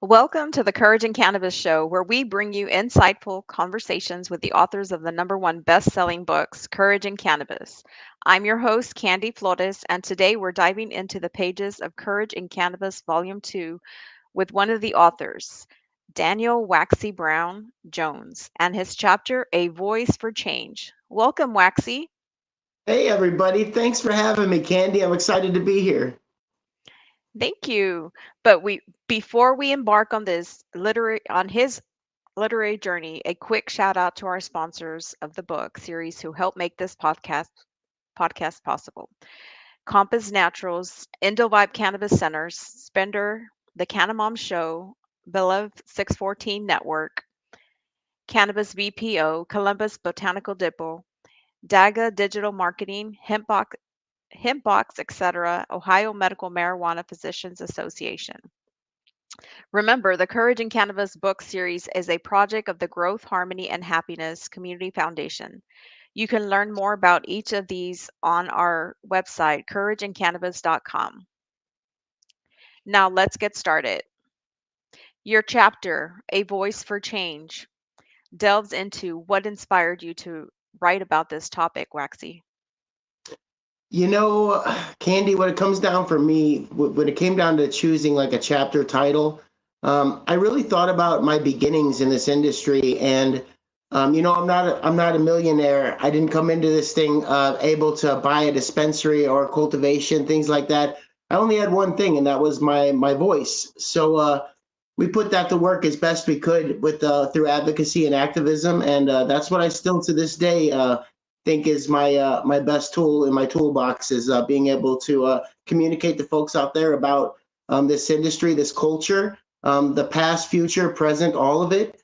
Welcome to the Courage and Cannabis Show, where we bring you insightful conversations with the authors of the number one best selling books, Courage and Cannabis. I'm your host, Candy Flores, and today we're diving into the pages of Courage and Cannabis Volume 2 with one of the authors, Daniel Waxy Brown Jones, and his chapter, A Voice for Change. Welcome, Waxy. Hey everybody, thanks for having me, Candy. I'm excited to be here. Thank you. But before we embark on his literary journey, a quick shout out to our sponsors of the book series who help make this podcast possible. Compass Naturals, Endovibe Cannabis Centers, Spender, The Cannamom Show, Beloved 614 Network, Cannabis VPO, Columbus Botanical Depot, Daga Digital Marketing, Hempbox, etc., Ohio Medical Marijuana Physicians Association. Remember, the Courage in Cannabis book series is a project of the Growth, Harmony, and Happiness Community Foundation. You can learn more about each of these on our website, courageandcannabis.com. Now, let's get started. Your chapter, A Voice for Change, delves into what inspired you to write about this topic, Waxy. You know, Candy, when it comes down for me, when it came down to choosing like a chapter title, I really thought about my beginnings in this industry, and I'm not a millionaire. I didn't come into this thing able to buy a dispensary or cultivation, things like that. I only had one thing, and that was my voice. So we put that to work as best we could with through advocacy and activism, and that's what I still to this day think is my best tool in my toolbox is being able to communicate to folks out there about this industry, this culture, the past, future, present, all of it.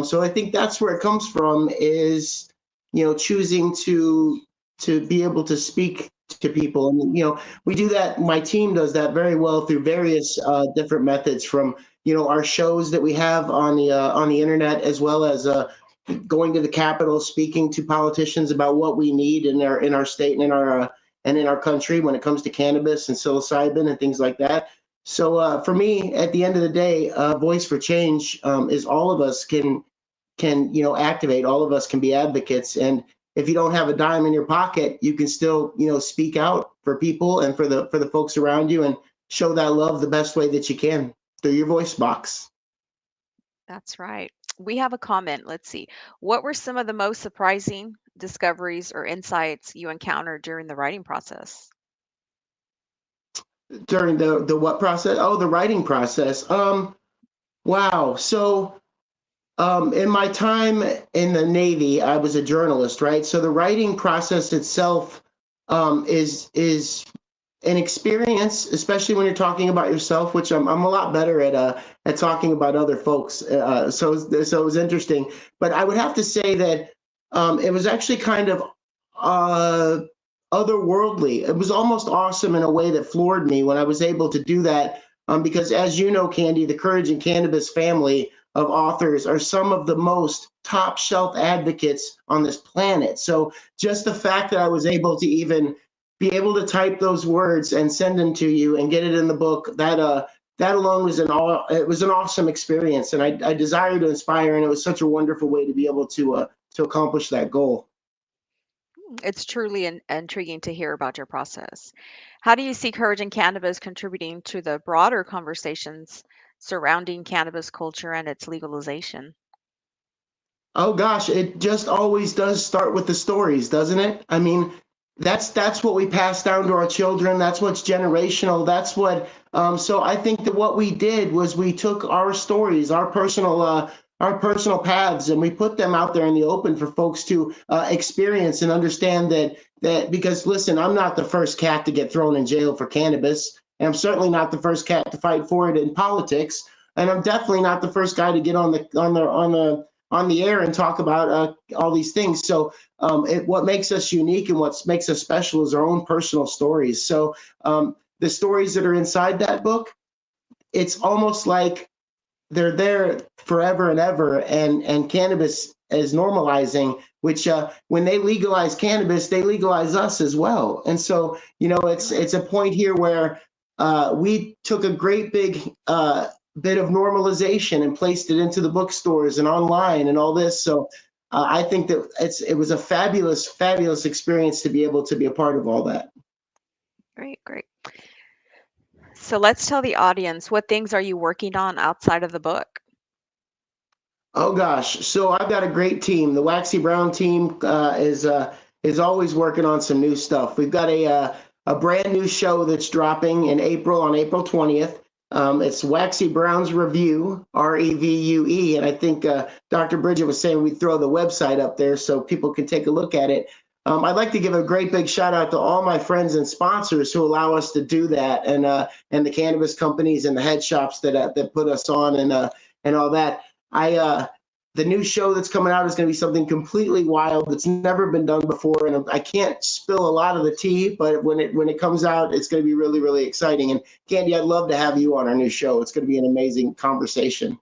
So I think that's where it comes from is choosing to be able to speak to people, and we do that. My team does that very well through various different methods, from our shows that we have on the internet, as well as going to the Capitol, speaking to politicians about what we need in our state and in our country when it comes to cannabis and psilocybin and things like that. So for me, at the end of the day, voice for change is all of us can activate. All of us can be advocates, and if you don't have a dime in your pocket, you can still speak out for people and for the folks around you, and show that love the best way that you can through your voice box. That's right. We have a comment. Let's see. What were some of the most surprising discoveries or insights you encountered during the writing process? During the what process? Oh, the writing process. Wow. So in my time in the Navy, I was a journalist, right? So the writing process itself is an experience, especially when you're talking about yourself, which I'm a lot better at talking about other folks. So it was interesting, but I would have to say that it was actually kind of uh, otherworldly. It was almost awesome in a way that floored me when I was able to do that. Because as you know, Candy, the Courage and Cannabis family of authors are some of the most top shelf advocates on this planet. So just the fact that I was able to even be able to type those words and send them to you and get it in the book, that alone was it was an awesome experience, and I desire to inspire, and it was such a wonderful way to be able to accomplish that goal. It's truly intriguing to hear about your process. How do you see courage in cannabis contributing to the broader conversations surrounding cannabis culture and its legalization? Oh gosh, it just always does start with the stories, doesn't it? I mean, that's what we pass down to our children. That's what's generational. That's what. So I think that what we did was we took our stories, our personal paths, and we put them out there in the open for folks to experience and understand that because listen, I'm not the first cat to get thrown in jail for cannabis, and I'm certainly not the first cat to fight for it in politics, and I'm definitely not the first guy to get on the air and talk about all these things. So what makes us unique and what makes us special is our own personal stories. So the stories that are inside that book, it's almost like they're there forever and ever. And cannabis is normalizing, which when they legalize cannabis, they legalize us as well. And so it's a point here where we took a great big bit of normalization and placed it into the bookstores and online and all this. So I think that it was a fabulous, fabulous experience to be able to be a part of all that. Great, great. So let's tell the audience, what things are you working on outside of the book? Oh gosh, so I've got a great team. The Waxy Brown team is always working on some new stuff. We've got a brand new show that's dropping in April on April 20th. It's Waxy Brown's Review, Revue, and I think Dr. Bridget was saying we'd throw the website up there so people can take a look at it. I'd like to give a great big shout out to all my friends and sponsors who allow us to do that, and the cannabis companies and the head shops that put us on and all that. I The new show that's coming out is going to be something completely wild that's never been done before, and I can't spill a lot of the tea, but when it comes out, it's going to be really really exciting. And Candy, I'd love to have you on our new show. It's going to be an amazing conversation.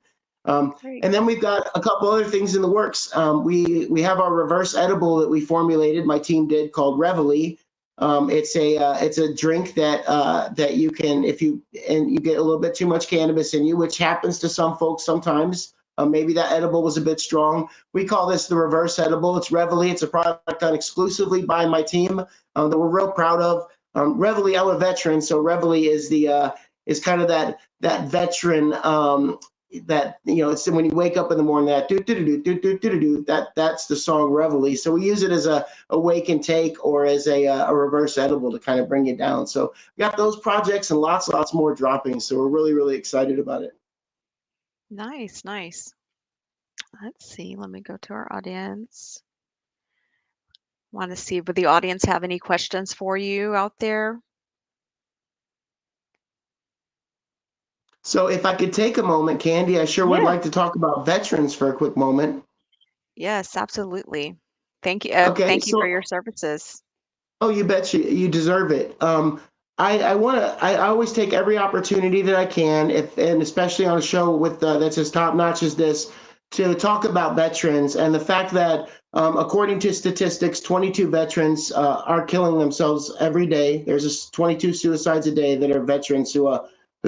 Great. And then we've got a couple other things in the works. We have our reverse edible that we formulated. My team did, called Reveille. It's a drink that you can, if you and you get a little bit too much cannabis in you, which happens to some folks sometimes. Maybe that edible was a bit strong. We call this the reverse edible. It's Reveille. It's a product done exclusively by my team that we're real proud of. Reveille, I'm a veteran, so Reveille is kind of that veteran that, it's when you wake up in the morning, that do do do do do do do, that's the song Reveille. So we use it as a wake and take, or as a reverse edible to kind of bring it down. So we got those projects and lots more dropping. So we're really really excited about it. Nice, nice. Let's see. Let me go to our audience. Want to see, would the audience have any questions for you out there? So if I could take a moment, Candy, I sure would Yeah. like to talk about veterans for a quick moment. Yes, absolutely. Okay, Thank you for so your services. oh, you bet you deserve it. I want to. I always take every opportunity that I can, if and especially on a show with that's as top notch as this, to talk about veterans and the fact that, according to statistics, 22 veterans are killing themselves every day. There's 22 suicides a day that are veterans who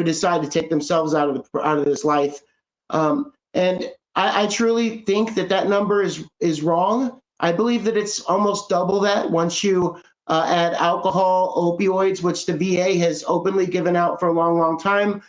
decide to take themselves out of this life. And I truly think that number is wrong. I believe that it's almost double that once you add alcohol, opioids, which the VA has openly given out for a long, long time.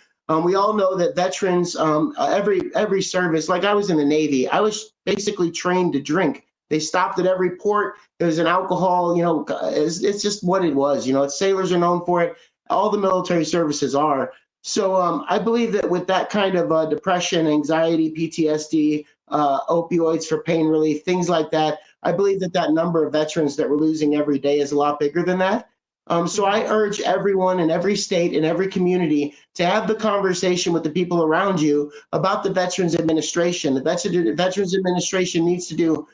We all know that veterans, every service, like I was in the Navy, I was basically trained to drink. They stopped at every port. There's an alcohol, it's just what it was. Sailors are known for it. All the military services are. So I believe that with that kind of depression, anxiety, PTSD, opioids for pain relief, things like that, I believe that number of veterans that we're losing every day is a lot bigger than that. So I Mhm. urge everyone in every state, in every community, to have the conversation with the people around you about the Veterans Administration. The Veterans Administration needs to do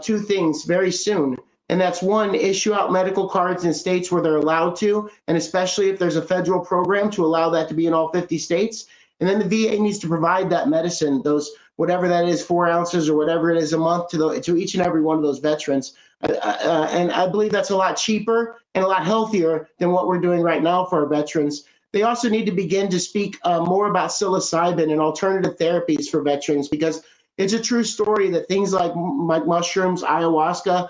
two things very soon. And that's one, issue out medical cards in states where they're allowed to, and especially if there's a federal program to allow that to be in all 50 states. And then the VA needs to provide that medicine, those whatever that is, 4 ounces or whatever it is a month to each and every one of those veterans. And I believe that's a lot cheaper and a lot healthier than what we're doing right now for our veterans. They also need to begin to speak more about psilocybin and alternative therapies for veterans, because it's a true story that things like mushrooms, ayahuasca,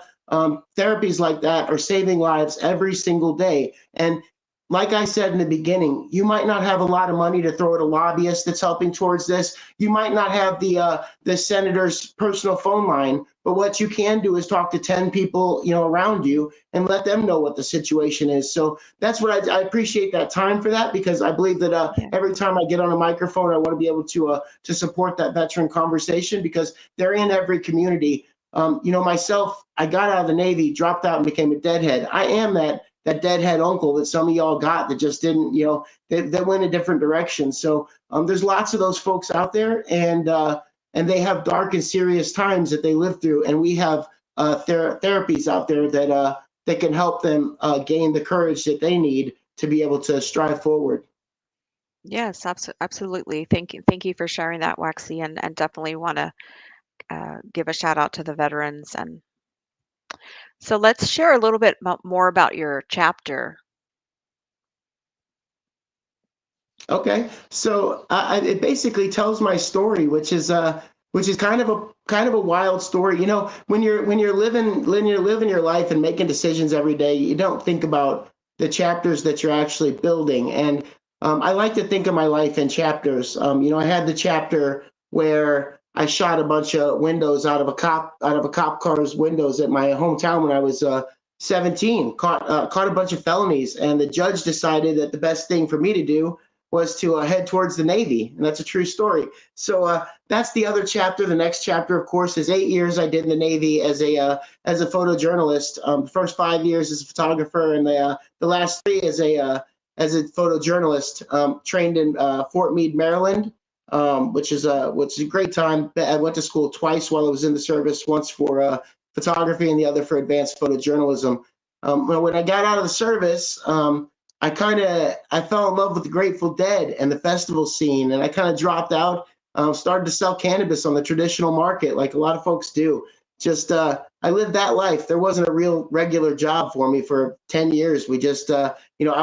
therapies like that are saving lives every single day. And like I said in the beginning, you might not have a lot of money to throw at a lobbyist that's helping towards this. You might not have the senator's personal phone line, but what you can do is talk to 10 people, around you, and let them know what the situation is. So that's what I appreciate that time for that, because I believe that Yeah. every time I get on a microphone, I want to be able to support that veteran conversation, because they're in every community. Myself, I got out of the Navy, dropped out, and became a deadhead. I am that deadhead uncle that some of y'all got that just didn't, that went a different direction. So there's lots of those folks out there, and they have dark and serious times that they live through, and we have therapies out there that can help them gain the courage that they need to be able to strive forward. Yes, absolutely. Thank you for sharing that, Waxy, and definitely want to give a shout out to the veterans. And so let's share a little bit more about your chapter. Okay, so it basically tells my story, which is kind of a wild story. You know, when you're living your life and making decisions every day, you don't think about the chapters that you're actually building. And I like to think of my life in chapters. You know, I had the chapter where I shot a bunch of windows out of a cop car's windows at my hometown when I was 17. Caught a bunch of felonies, and the judge decided that the best thing for me to do was to head towards the Navy, and that's a true story. So that's the other chapter. The next chapter, of course, is 8 years I did in the Navy as a photojournalist. First 5 years as a photographer, and the last three as a photojournalist. Trained in Fort Meade, Maryland, which is a great time. I went to school twice while I was in the service. Once for photography, and the other for advanced photojournalism. When I got out of the service, I fell in love with the Grateful Dead and the festival scene, and I kind of dropped out. Started to sell cannabis on the traditional market, like a lot of folks do. Just I lived that life. There wasn't a real regular job for me for 10 years. We just out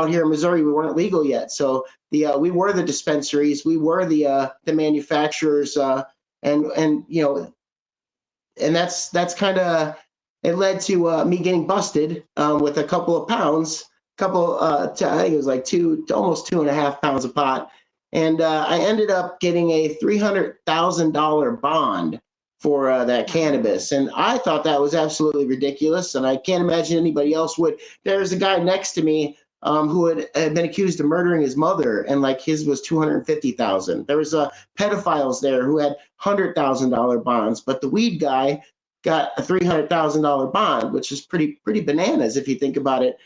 here in Missouri, we weren't legal yet, so we were the dispensaries, we were the manufacturers, and and that's kind of it led to me getting busted with a couple of pounds, I think it was like almost 2.5 pounds of pot, and I ended up getting a $300,000 bond for that Wow. cannabis, and I thought that was absolutely ridiculous, and I can't imagine anybody else would. There's a guy next to me who had been accused of murdering his mother, and like his was 250,000. There was pedophiles there who had $100,000 bonds, but the weed guy got a $300,000 bond, which is pretty bananas if you think about it.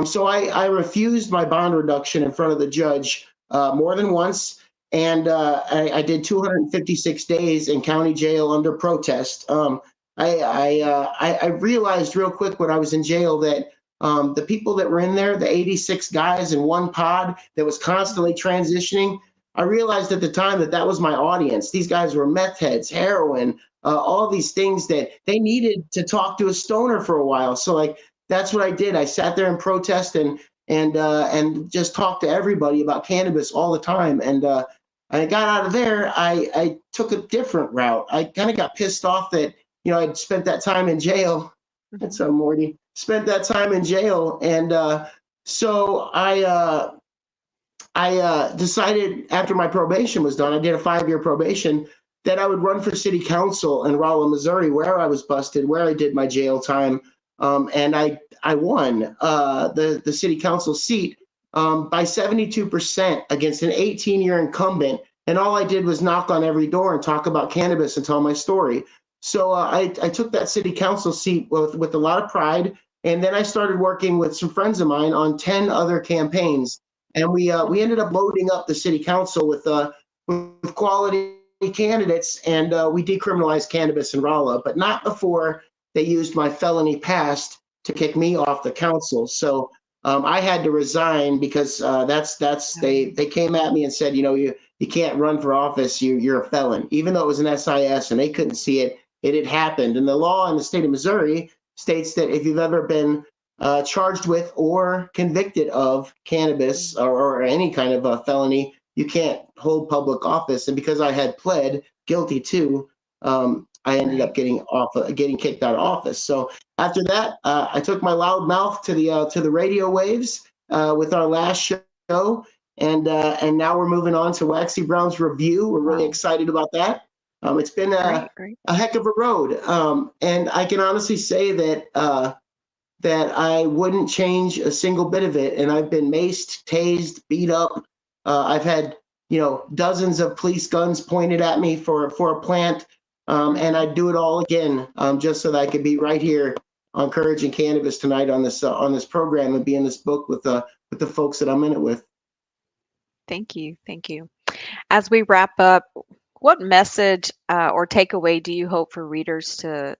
So I refused my bond reduction in front of the judge more than once, and I did 256 days in county jail under protest. I realized real quick when I was in jail that the people that were in there, the 86 guys in one pod that was constantly transitioning, I realized at the time that that was my audience. These guys were meth heads, heroin, all these things that they needed to talk to a stoner for a while. So like that's what I did. I sat there and protest and just talked to everybody about cannabis all the time. And I got out of there. I took a different route. I kind of got pissed off that I'd spent that time in jail. That's Hmm. Morty. Spent that time in jail, and so I decided after my probation was done, I did a 5-year probation, that I would run for city council in Rolla, Missouri, where I was busted, where I did my jail time, and I won the city council seat by 72% against an 18-year incumbent, and all I did was knock on every door and talk about cannabis and tell my story. So I took that city council seat with a lot of pride, and then I started working with some friends of mine on 10 other campaigns, and we ended up loading up the city council with quality candidates, and we decriminalized cannabis in Rolla, but not before they used my felony past to kick me off the council. So I had to resign because that's they came at me and said, you can't run for office. You're a felon, even though it was an SIS and they couldn't see it. It had happened, and the law in the state of Missouri states that if you've ever been charged with or convicted of cannabis or any kind of a felony, you can't hold public office. And because I had pled guilty to, I ended up Right. getting kicked out of office. So after that, I took my loud mouth to the radio waves with our last show, and now we're moving on to Waxy Brown's review. We're really Wow. excited about that. It's been Great. Great. a heck of a road, and I can honestly say that I wouldn't change a single bit of it. And I've been maced, tased, beat up. I've had dozens of police guns pointed at me for a plant, and Hmm. I'd do it all again just so that I could be right here on Courage and Cannabis tonight on this program and be in this book with the folks that I'm in it with. Thank you. Thank you. As we wrap up, what message or takeaway do you hope for readers to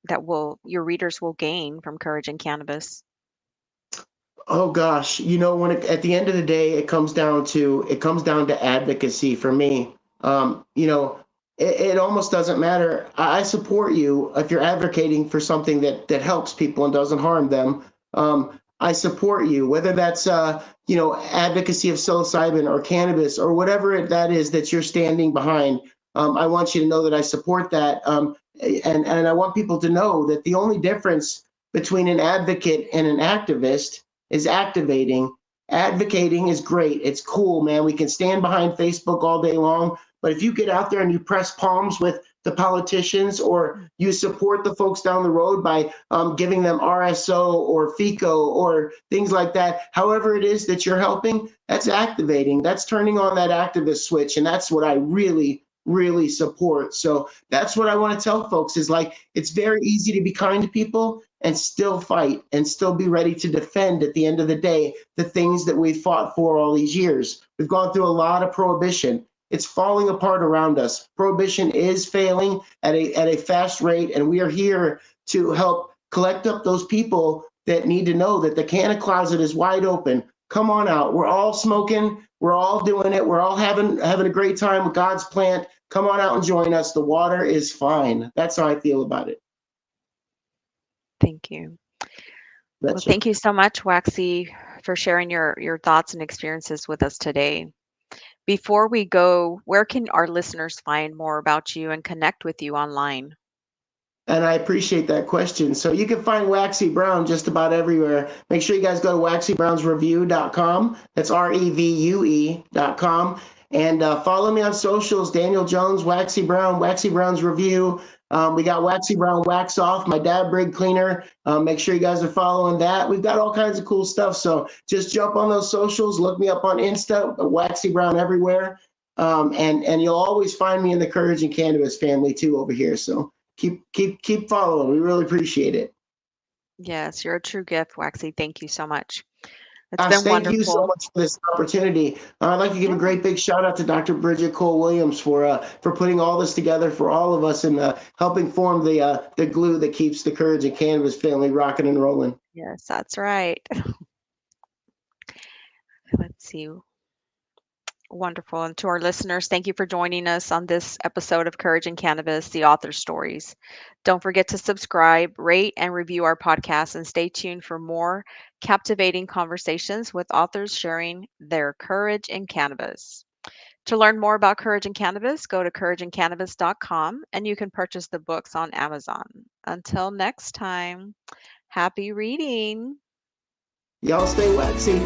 that will your readers will gain from Courage and Cannabis? Oh gosh, at the end of the day, it comes down to advocacy for me. It almost doesn't matter. I support you if you're advocating for something that helps people and doesn't harm them. I support you, whether that's advocacy of psilocybin or cannabis or whatever that is that you're standing behind. I want you to know that I support that, and I want people to know that the only difference between an advocate and an activist is activating. Advocating is great. It's cool, man. We can stand behind Facebook all day long. But if you get out there and you press palms with the politicians, or you support the folks down the road by giving them RSO or FICO or things like that, however it is that you're helping, that's activating. That's turning on that activist switch. And that's what I really, really support. So that's what I want to tell folks is like, it's very easy to be kind to people and still fight and still be ready to defend at the end of the day the things that we fought for all these years. We've gone through a lot of prohibition. It's falling apart around us. Prohibition is failing at a fast rate, and we are here to help collect up those people that need to know that the canna closet is wide open. Come on out. We're all smoking. We're all doing it. We're all having a great time with God's plant. Come on out and join us. The water is fine. That's how I feel about it. Thank you. Well, That's thank you so much, Waxy, for sharing your thoughts and experiences with us today. Before we go, where can our listeners find more about you and connect with you online? And I appreciate that question. So you can find Waxy Brown just about everywhere. Make sure you guys go to waxybrownsreview.com. That's REVUE.com. And follow me on socials, Daniel Jones, Waxy Brown, Waxy Brown's Review. We got Waxy Brown Wax Off, my dab rig cleaner. Make sure you guys are following that. We've got all kinds of cool stuff. So just jump on those socials. Look me up on Insta, Waxy Brown everywhere. And you'll always find me in the Courage and Cannabis family too over here. So keep following. We really appreciate it. Yes, you're a true gift, Waxy. Thank you so much. It's been Thank you so wonderful. much for this opportunity. I'd like to give a Yeah. great big shout out to Dr. Bridget Cole Williams for putting all this together for all of us and helping form the glue that keeps the Courage and Cannabis family rocking and rolling. Yes, that's right. Let's see. Wonderful. And to our listeners, thank you for joining us on this episode of Courage and Cannabis, the author stories. Don't forget to subscribe, rate, and review our podcast, and stay tuned for more captivating conversations with authors sharing their courage in cannabis. To learn more about Courage and Cannabis, go to courageandcannabis.com and you can purchase the books on Amazon. Until next time, happy reading. Y'all stay waxy.